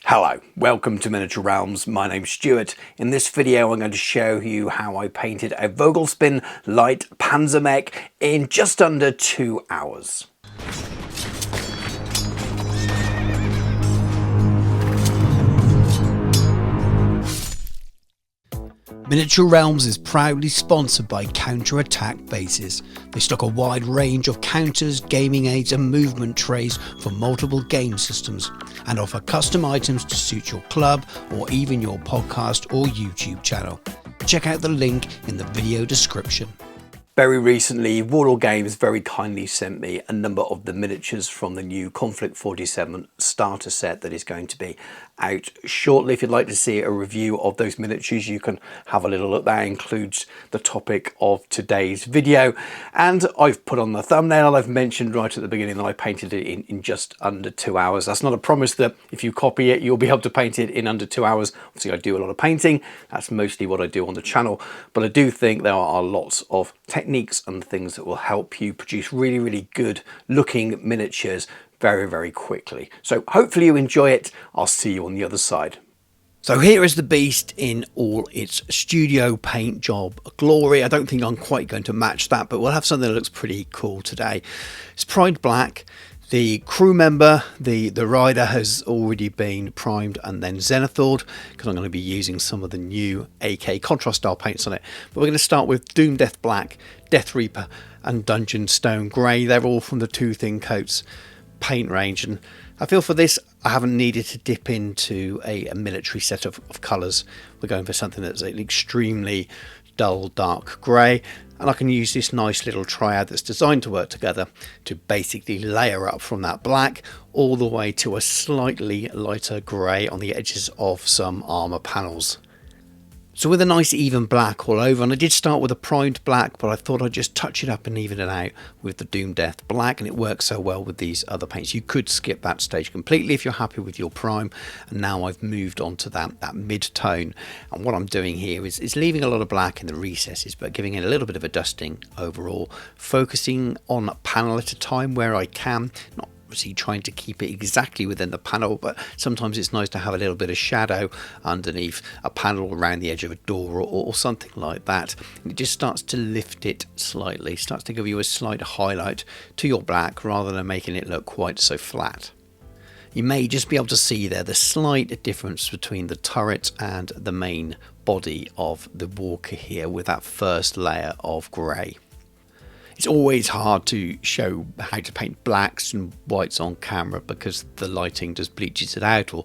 Hello, welcome to Miniature Realms. My name's Stuart. In this video I'm going to show you how I painted a Vogelspinne Light Panzermech in just under 2 hours. Miniature Realms is proudly sponsored by Counter-Attack Bases. They stock a wide range of counters, gaming aids and movement trays for multiple game systems and offer custom items to suit your club or even your podcast or YouTube channel. Check out the link in the video description. Very recently, Warlord Games very kindly sent me a number of the miniatures from the new Konflikt 47 starter set that is going to be out shortly. If you'd like to see a review of those miniatures, you can have a little look. That includes the topic of today's video. And I've put on the thumbnail, I've mentioned right at the beginning that I painted it in just under 2 hours. That's not a promise that if you copy it, you'll be able to paint it in under 2 hours. Obviously, I do a lot of painting. That's mostly what I do on the channel. But I do think there are lots of techniques and things that will help you produce really good looking miniatures very quickly. So hopefully you enjoy it. I'll see you on the other side. So here is the beast in all its studio paint job glory. I don't think I'm quite going to match that, but we'll have something that looks pretty cool today. It's primed black. The crew member, the rider, has already been primed and then zenithalled because I'm going to be using some of the new AK contrast style paints on it. But we're going to start with Doom Death Black, Death Reaper and Dungeon Stone Grey. They're all from the Two Thin Coats paint range, and I feel for this I haven't needed to dip into a military set of colours. We're going for something that's an extremely dull dark grey, and I can use this nice little triad that's designed to work together to basically layer up from that black all the way to a slightly lighter grey on the edges of some armour panels. So with a nice even black all over, and I did start with a primed black, but I thought I'd just touch it up and even it out with the Doom Death Black, and it works so well with these other paints. You could skip that stage completely if you're happy with your prime, and now I've moved on to that mid-tone, and what I'm doing here is leaving a lot of black in the recesses, but giving it a little bit of a dusting overall, focusing on a panel at a time where I can, not obviously trying to keep it exactly within the panel, but sometimes it's nice to have a little bit of shadow underneath a panel around the edge of a door or something like that. And it just starts to lift it slightly, starts to give you a slight highlight to your black rather than making it look quite so flat. You may just be able to see there the slight difference between the turret and the main body of the walker here with that first layer of grey. It's always hard to show how to paint blacks and whites on camera because the lighting just bleaches it out or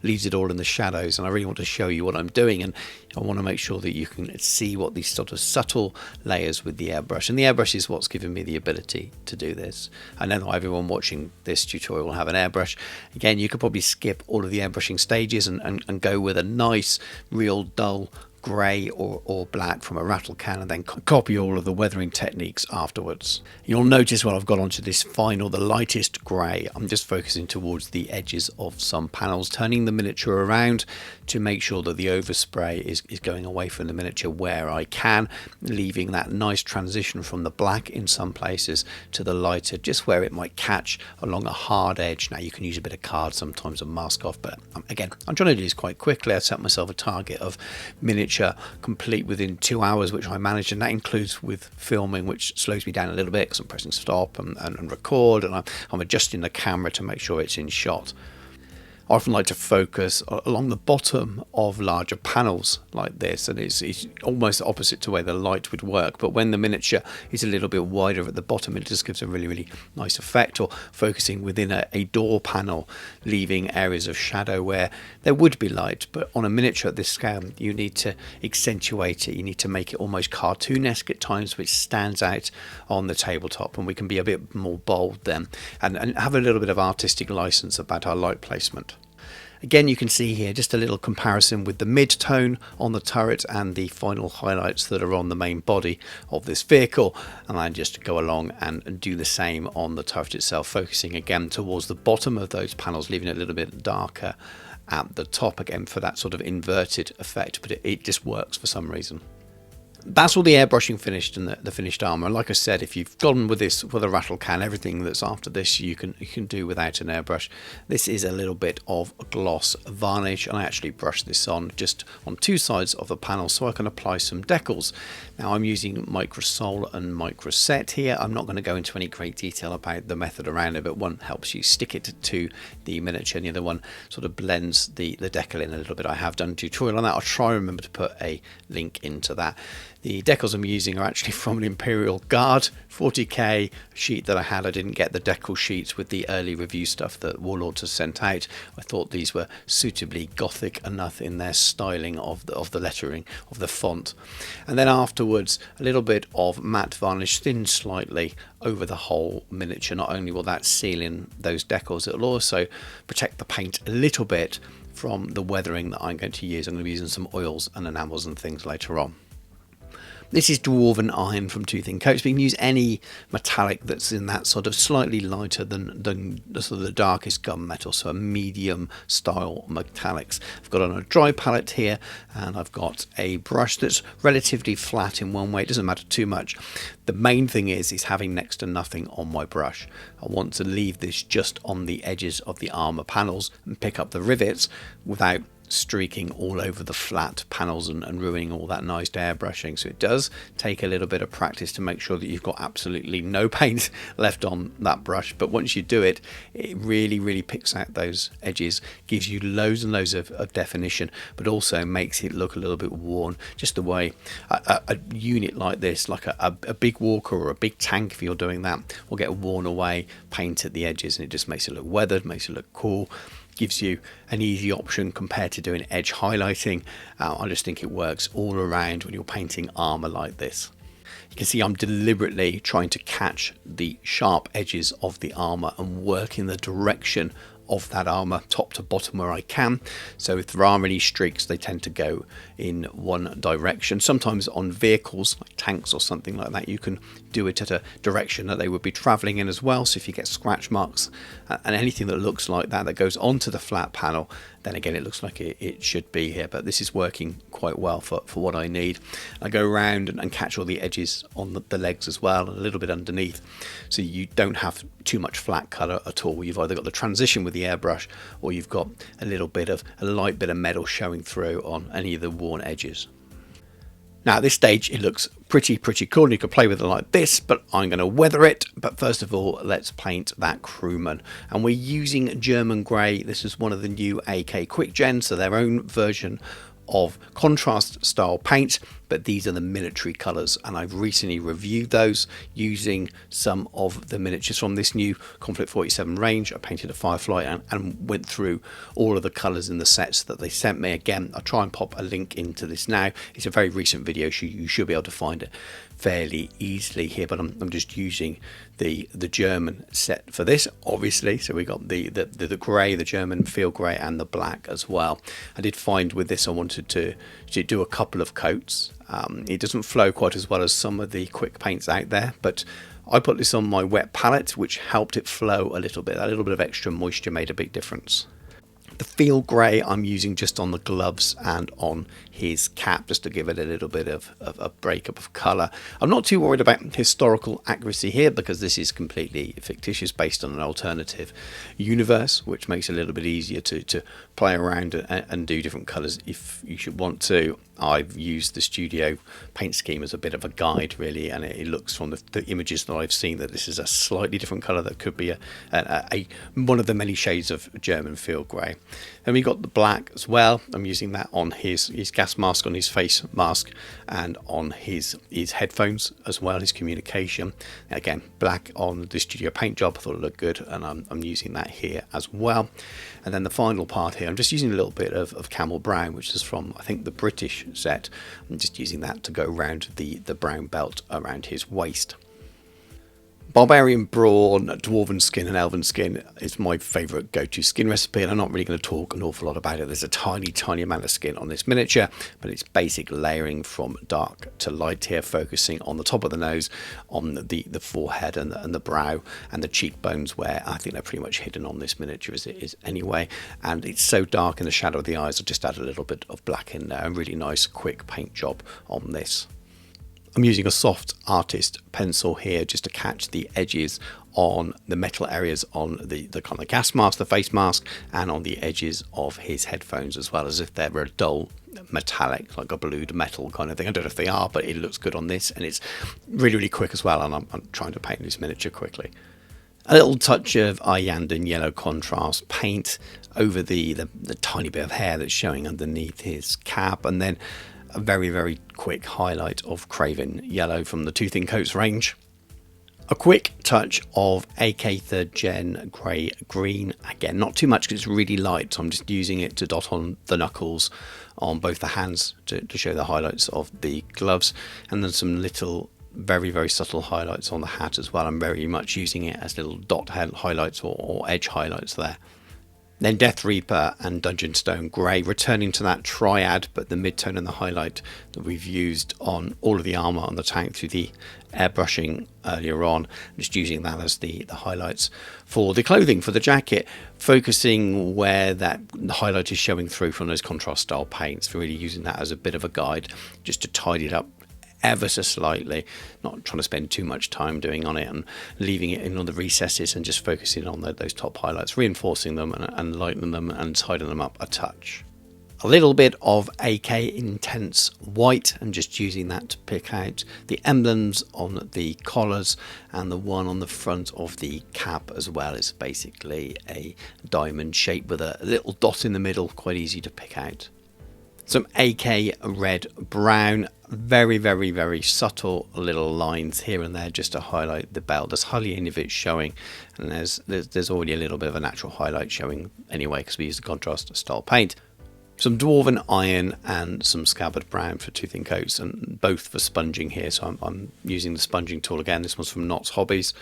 leaves it all in the shadows, and I really want to show you what I'm doing, and I want to make sure that you can see what these sort of subtle layers with the airbrush, and the airbrush is what's given me the ability to do this. I know that everyone watching this tutorial will have an airbrush. Again, you could probably skip all of the airbrushing stages and go with a nice real dull grey or black from a rattle can and then copy all of the weathering techniques afterwards. You'll notice when I've got onto this final, the lightest grey, I'm just focusing towards the edges of some panels, turning the miniature around to make sure that the overspray is going away from the miniature where I can, leaving that nice transition from the black in some places to the lighter, just where it might catch along a hard edge. Now you can use a bit of card sometimes and mask off, but again, I'm trying to do this quite quickly. I set myself a target of miniature complete within 2 hours, which I managed, and that includes with filming, which slows me down a little bit because I'm pressing stop and record, and I'm adjusting the camera to make sure it's in shot. I often like to focus along the bottom of larger panels like this, and it's almost opposite to where the light would work, but when the miniature is a little bit wider at the bottom, it just gives a really nice effect. Or focusing within a door panel, leaving areas of shadow where there would be light, but on a miniature at this scale you need to accentuate it, you need to make it almost cartoonesque at times, which stands out on the tabletop, and we can be a bit more bold then and have a little bit of artistic license about our light placement. Again, you can see here just a little comparison with the mid-tone on the turret and the final highlights that are on the main body of this vehicle, and I just go along and do the same on the turret itself, focusing again towards the bottom of those panels, leaving it a little bit darker at the top again for that sort of inverted effect, but it just works for some reason. That's all the airbrushing finished and the finished armor. And like I said, if you've gone with this with a rattle can, everything that's after this you can do without an airbrush. This is a little bit of gloss varnish, and I actually brushed this on just on two sides of the panel so I can apply some decals. Now I'm using Microsol and Microset here. I'm not going to go into any great detail about the method around it, but one helps you stick it to the miniature and the other one sort of blends the decal in a little bit. I have done a tutorial on that. I'll try and remember to put a link into that. The decals I'm using are actually from an Imperial Guard 40k sheet that I had. I didn't get the decal sheets with the early review stuff that Warlord has sent out. I thought these were suitably gothic enough in their styling of the lettering of the font. And then afterwards a little bit of matte varnish, thin slightly over the whole miniature. Not only will that seal in those decals, it will also protect the paint a little bit from the weathering that I'm going to use. I'm going to be using some oils and enamels and things later on. This is Dwarven Iron from Tooth & Coats. We can use any metallic that's in that sort of slightly lighter than the sort of the darkest gunmetal, so a medium style metallics. I've got on a dry palette here, and I've got a brush that's relatively flat in one way. It doesn't matter too much. The main thing is having next to nothing on my brush. I want to leave this just on the edges of the armor panels and pick up the rivets without streaking all over the flat panels and ruining all that nice airbrushing. So it does take a little bit of practice to make sure that you've got absolutely no paint left on that brush, but once you do it, it really picks out those edges, gives you loads and loads of definition, but also makes it look a little bit worn. Just the way a unit like this, like a big walker or a big tank, if you're doing that, will get worn away paint at the edges, and it just makes it look weathered, makes it look cool. Gives you an easy option compared to doing edge highlighting. I just think it works all around when you're painting armor like this. You can see I'm deliberately trying to catch the sharp edges of the armor and work in the direction of that armor top to bottom where I can. So if there are any streaks, they tend to go in one direction. Sometimes on vehicles like tanks or something like that, you can do it at a direction that they would be traveling in as well. So if you get scratch marks and anything that looks like that goes onto the flat panel, then again it looks like it should be here, but this is working quite well for what I need. I go around and catch all the edges on the legs as well, and a little bit underneath, so you don't have too much flat colour at all. You've either got the transition with the airbrush, or you've got a little bit of a light bit of metal showing through on any of the worn edges. Now at this stage it looks pretty cool, and you can play with it like this, but I'm going to weather it. But first of all, let's paint that crewman, and we're using German grey. This is one of the new AK Quick Gen, so their own version of contrast style paint, but these are the military colours, and I've recently reviewed those using some of the miniatures from this new Konflikt 47 range. I painted a Firefly and went through all of the colours in the sets that they sent me. Again, I'll try and pop a link into this now. It's a very recent video, so you should be able to find it fairly easily here, but I'm just using the German set for this, obviously. So we got the grey, the German field grey, and the black as well. I did find with this I wanted to do a couple of coats. It doesn't flow quite as well as some of the quick paints out there, but I put this on my wet palette, which helped it flow a little bit. That little bit of extra moisture made a big difference. The field grey I'm using just on the gloves and on his cap, just to give it a little bit of a breakup of colour. I'm not too worried about historical accuracy here, because this is completely fictitious, based on an alternative universe, which makes it a little bit easier to play around and do different colours if you should want to. I've used the studio paint scheme as a bit of a guide, really, and it looks from the images that I've seen that this is a slightly different colour that could be one of the many shades of German field grey. Then we got the black as well. I'm using that on his gas mask, on his face mask, and on his headphones as well, his communication. Again, black on the studio paint job. I thought it looked good, and I'm using that here as well. And then the final part here, I'm just using a little bit of camel brown, which is from, I think, the British set. I'm just using that to go around the brown belt around his waist. Barbarian Brawn, Dwarven Skin and Elven Skin is my favourite go-to skin recipe, and I'm not really going to talk an awful lot about it. There's a tiny amount of skin on this miniature, but it's basic layering from dark to light here, focusing on the top of the nose, on the forehead and the brow and the cheekbones, where I think they're pretty much hidden on this miniature as it is anyway. And it's so dark in the shadow of the eyes, I'll just add a little bit of black in there. A really nice quick paint job on this. I'm using a soft artist pencil here just to catch the edges on the metal areas on the kind of gas mask, the face mask, and on the edges of his headphones as well, as if they were a dull metallic, like a blued metal kind of thing. I don't know if they are, but it looks good on this, and it's really, really quick as well, and I'm trying to paint this miniature quickly. A little touch of Iyanden yellow contrast paint over the tiny bit of hair that's showing underneath his cap, and then a very, very quick highlight of Craven yellow from the Two Thin Coats range. A quick touch of AK 3rd Gen grey green, again not too much because it's really light, so I'm just using it to dot on the knuckles on both the hands to show the highlights of the gloves, and then some little very, very subtle highlights on the hat as well. I'm very much using it as little dot highlights or edge highlights there. Then Death Reaper and Dungeonstone Grey, returning to that triad, but the mid-tone and the highlight that we've used on all of the armour on the tank through the airbrushing earlier on. Just using that as the highlights for the clothing, for the jacket, focusing where that highlight is showing through from those contrast style paints, really using that as a bit of a guide just to tidy it up ever so slightly, not trying to spend too much time doing on it and leaving it in all the recesses and just focusing on those top highlights, reinforcing them and lightening them and tidying them up a touch. A little bit of AK Intense White and just using that to pick out the emblems on the collars, and the one on the front of the cap as well is basically a diamond shape with a little dot in the middle, quite easy to pick out. Some AK Red Brown, very, very, very subtle little lines here and there just to highlight the belt. There's hardly any of it showing, and there's already a little bit of a natural highlight showing anyway because we use the contrast style paint. Some Dwarven Iron and some Scabbard Brown for Two Thin Coats, and both for sponging here. So I'm using the sponging tool again. This one's from Knott's Hobbies,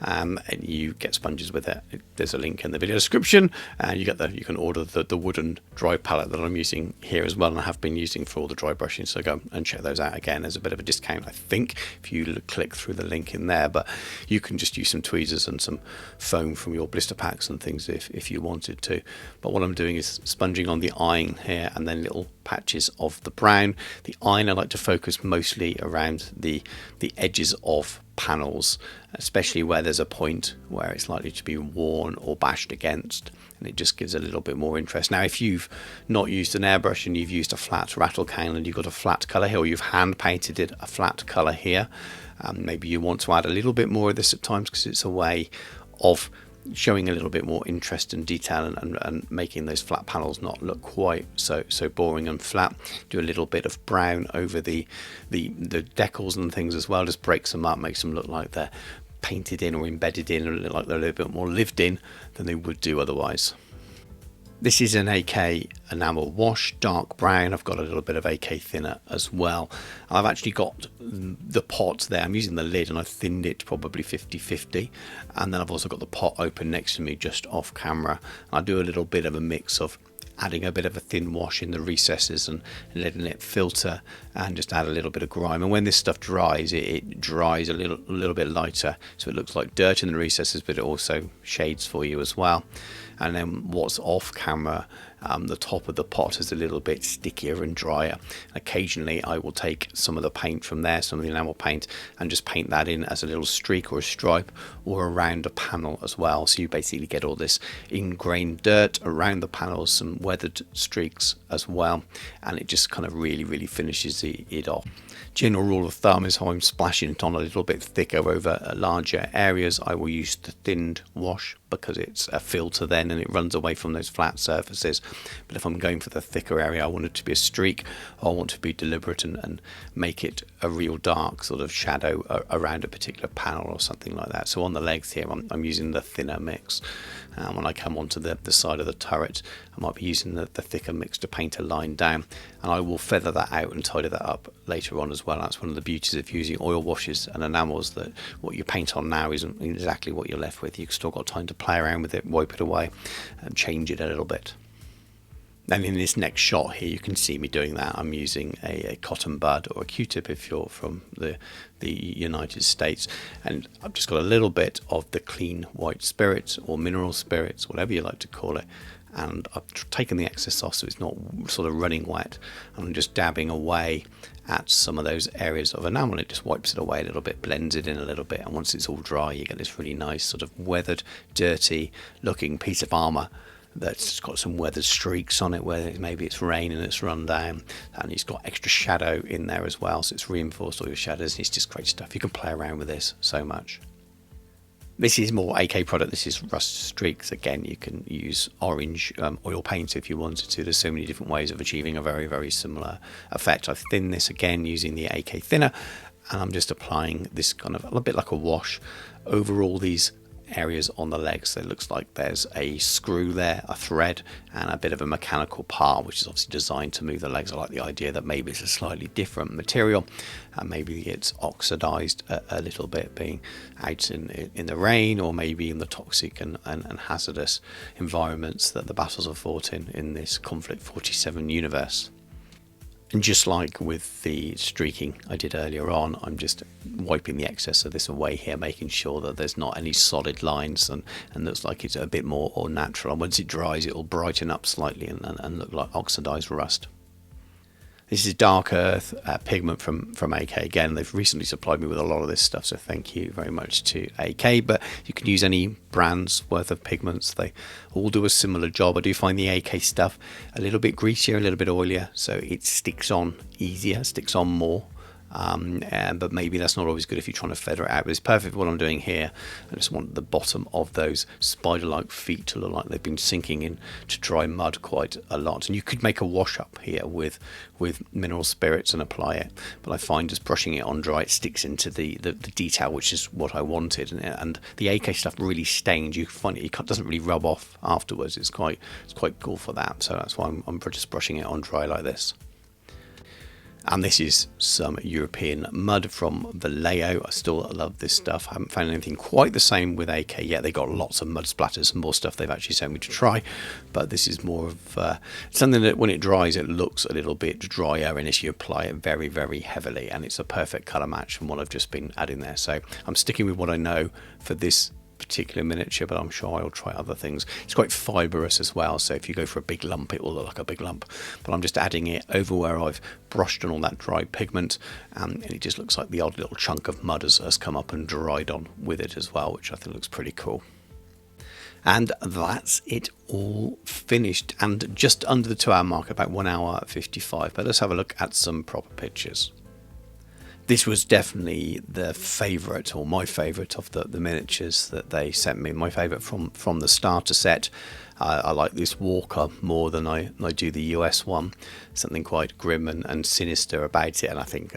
and you get sponges with it. There's a link in the video description, and you can order the wooden dry palette that I'm using here as well, and I have been using for all the dry brushing. So go and check those out again. There's a bit of a discount, I think, if you click through the link in there. But you can just use some tweezers and some foam from your blister packs and things if you wanted to. But what I'm doing is sponging on the iron here, and then little patches of the brown. The iron I like to focus mostly around the edges of panels, especially where there's a point where it's likely to be worn or bashed against, and it just gives a little bit more interest. Now, if you've not used an airbrush and you've used a flat rattle can and you've got a flat colour here, or you've hand painted it a flat colour here, maybe you want to add a little bit more of this at times because it's a way of showing a little bit more interest and detail and making those flat panels not look quite so boring and flat. Do a little bit of brown over the decals and things as well, just breaks them up, makes them look like they're painted in or embedded in, or look like they're a little bit more lived in than they would do otherwise. This is an AK Enamel Wash, dark brown. I've got a little bit of AK thinner as well. I've actually got the pot there. I'm using the lid and I've thinned it probably 50-50. And then I've also got the pot open next to me just off camera. I do a little bit of a mix of adding a bit of a thin wash in the recesses and letting it filter, and just add a little bit of grime. And when this stuff dries, it dries a little bit lighter, so it looks like dirt in the recesses, but it also shades for you as well. And then what's off camera, the top of the pot is a little bit stickier and drier. Occasionally I will take some of the paint from there, some of the enamel paint, and just paint that in as a little streak or a stripe or around a panel as well. So you basically get all this ingrained dirt around the panels, some weathered streaks as well, and it just kind of really finishes it off. General rule of thumb is how I'm splashing it on a little bit thicker over larger areas. I will use the thinned wash because it's a filter then and it runs away from those flat surfaces. But if I'm going for the thicker area, I want it to be a streak, or I want to be deliberate and make it a real dark sort of shadow around a particular panel or something like that. So on the legs here, I'm using the thinner mix. When I come onto the side of the turret, I might be using the thicker mix to paint a line down, and I will feather that out and tidy that up later on as well. That's one of the beauties of using oil washes and enamels, that what you paint on now isn't exactly what you're left with. You've still got time to play around with it, wipe it away and change it a little bit. And in this next shot here, you can see me doing that. I'm using a cotton bud or a Q-tip if you're from the United States. And I've just got a little bit of the clean white spirits or mineral spirits, whatever you like to call it. and I've taken the excess off so it's not sort of running wet, and I'm just dabbing away at some of those areas of enamel. It just wipes it away a little bit, blends it in a little bit, and once it's all dry you get this really nice sort of weathered, dirty looking piece of armour that's got some weathered streaks on it where maybe it's rain and it's run down, and it's got extra shadow in there as well, so it's reinforced all your shadows. It's just great stuff. You can play around with this so much. This is more AK product. This is rust streaks. Again, you can use orange oil paint if you wanted to. There's so many different ways of achieving a very, very similar effect. I've thinned this again using the AK thinner, and I'm just applying this kind of a bit like a wash over all these areas on the legs. So it looks like there's a screw there, a thread, and a bit of a mechanical part, which is obviously designed to move the legs. I like the idea that maybe it's a slightly different material, and maybe it's oxidized a little bit being out in the rain, or maybe in the toxic and hazardous environments that the battles are fought in this Konflikt 47 universe. And just like with the streaking I did earlier on, I'm just wiping the excess of this away here, making sure that there's not any solid lines and looks like it's a bit more natural. And once it dries, it will brighten up slightly and look like oxidized rust. This is Dark Earth pigment from AK. Again, they've recently supplied me with a lot of this stuff, so thank you very much to AK. But you can use any brand's worth of pigments. They all do a similar job. I do find the AK stuff a little bit greasier, a little bit oilier, so it sticks on easier, sticks on more. But maybe that's not always good if you're trying to feather it out. But it's perfect for what I'm doing here. I just want the bottom of those spider-like feet to look like they've been sinking in to dry mud quite a lot. And you could make a wash up here with mineral spirits and apply it, but I find just brushing it on dry, it sticks into the detail, which is what I wanted. And the AK stuff really stains. You find it doesn't really rub off afterwards. It's quite cool for that. So that's why I'm just brushing it on dry like this. And this is some European mud from Vallejo. I still love this stuff. I haven't found anything quite the same with AK yet. They got lots of mud splatters and more stuff they've actually sent me to try. But this is more of something that when it dries, it looks a little bit drier, and as you apply it very, very heavily. And it's a perfect colour match from what I've just been adding there. So I'm sticking with what I know for this particular miniature, but I'm sure I'll try other things. It's quite fibrous as well, so if you go for a big lump, it will look like a big lump. But I'm just adding it over where I've brushed on all that dry pigment, and it just looks like the odd little chunk of mud has come up and dried on with it as well, which I think looks pretty cool. And that's it all finished, and just under the 2-hour mark, about 1 hour 55. But let's have a look at some proper pictures. This was definitely the favourite, or my favourite, of the miniatures that they sent me. My favourite from the starter set. I like this Walker more than I do the US one. Something quite grim and sinister about it, and I think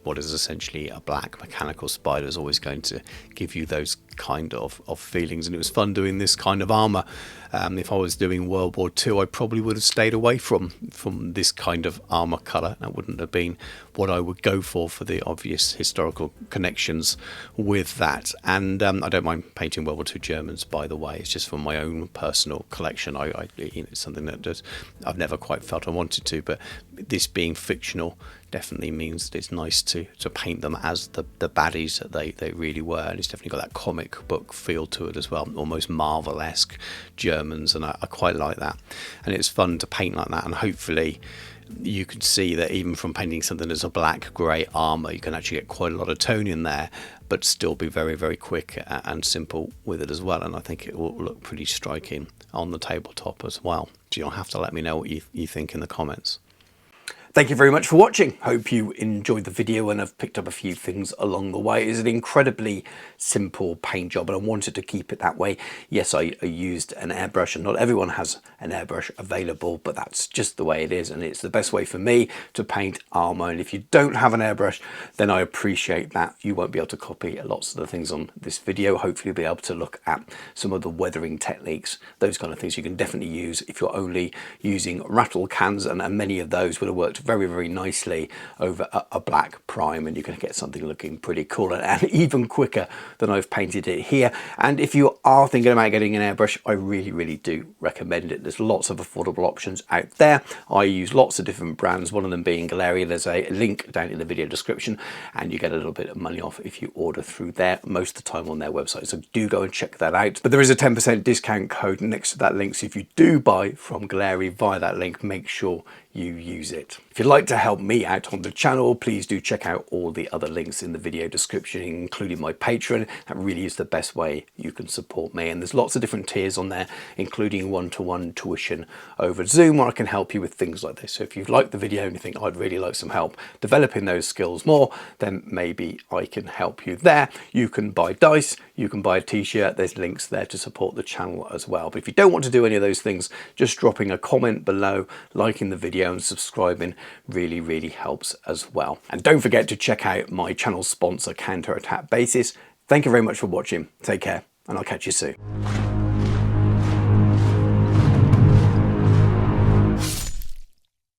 what is essentially a black mechanical spider is always going to give you those kind of feelings, and it was fun doing this kind of armour. If I was doing World War II, I probably would have stayed away from this kind of armour colour. That wouldn't have been what I would go for the obvious historical connections with that. And I don't mind painting World War II Germans, by the way. It's just for my own personal collection. It's something that I've never quite felt I wanted to, but this being fictional definitely means that it's nice to paint them as the baddies that they really were. And it's definitely got that comic book feel to it as well, almost Marvel-esque Germans, and I quite like that. And it's fun to paint like that, and hopefully you can see that even from painting something as a black grey armour, you can actually get quite a lot of tone in there, but still be very, very quick and simple with it as well. And I think it will look pretty striking on the tabletop as well. So you'll have to let me know what you think in the comments. Thank you very much for watching. Hope you enjoyed the video and have picked up a few things along the way. It's an incredibly simple paint job, and I wanted to keep it that way. Yes, I used an airbrush, and not everyone has an airbrush available, but that's just the way it is, and it's the best way for me to paint armor. And if you don't have an airbrush, then I appreciate that. You won't be able to copy lots of the things on this video. Hopefully you'll be able to look at some of the weathering techniques, those kind of things you can definitely use if you're only using rattle cans, and many of those would have worked very, very nicely over a black prime, and you can get something looking pretty cool and even quicker than I've painted it here. And if you are thinking about getting an airbrush, I really, really do recommend it. There's lots of affordable options out there. I use lots of different brands, one of them being Galleria. There's a link down in the video description, and you get a little bit of money off if you order through there, most of the time on their website. So do go and check that out. But there is a 10% discount code next to that link. So if you do buy from Galleria via that link, make sure you use it. If you'd like to help me out on the channel, please do check out all the other links in the video description, including my Patreon. That really is the best way you can support me. And there's lots of different tiers on there, including one-to-one tuition over Zoom, where I can help you with things like this. So if you've liked the video and you think I'd really like some help developing those skills more, then maybe I can help you there. You can buy dice, you can buy a t-shirt. There's links there to support the channel as well. But if you don't want to do any of those things, just dropping a comment below, liking the video and subscribing really, really helps as well. And don't forget to check out my channel sponsor, Counter Attack Bases. Thank you very much for watching. Take care, and I'll catch you soon.